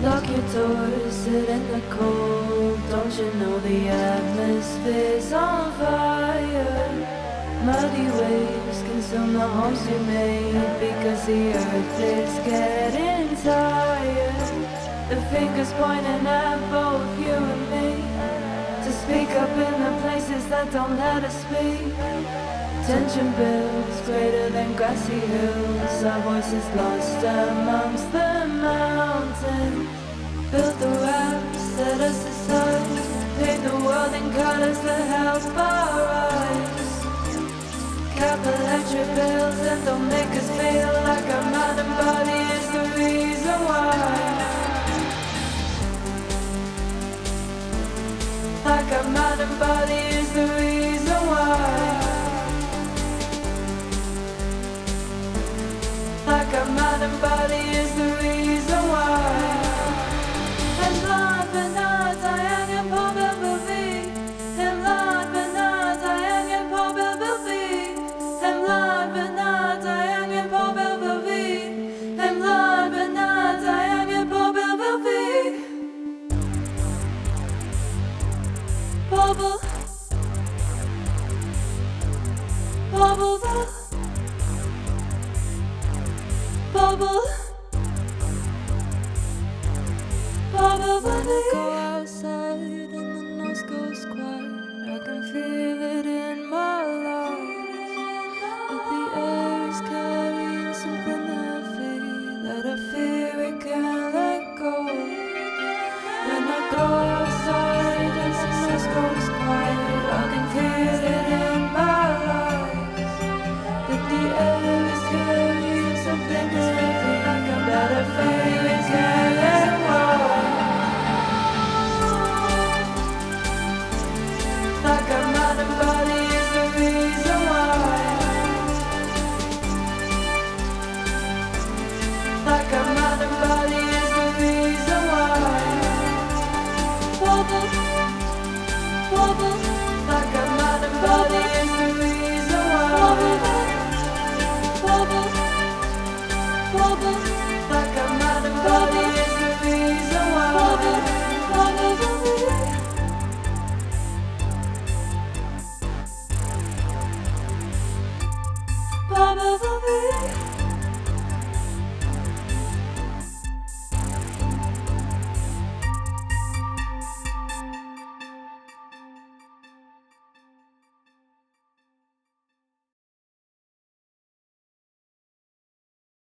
Lock your doors, sit in the cold. Don't you know the atmosphere's on fire? Muddy waves consume the homes you made, because the earth is getting tired. The fingers pointing at both you and me, to speak up in the places that don't let us speak. Tension builds greater than grassy hills. Our voices lost amongst the mountains. Build the ramps, set us aside. Paint the world in colors that help our eyes. Cap electric bills and don't make us feel like our mind and body is the reason why. Like our mind and body is the reason why. Like our mind and body is the reason why. And Lord Bernard, Diane, Paul Belvie. And Lord Bernard, Diane, Paul Belvie. And Lord Bernard, Diane, Paul Belvie. And Lord Bernard, Diane, Paul Belvie. Bubble, bubble, bubble, bubble. When I go outside and the noise goes quiet, I can feel it in my lungs. That the air is carrying something heavy that I fear it can't let go. When I go outside and the noise goes quiet, I can feel it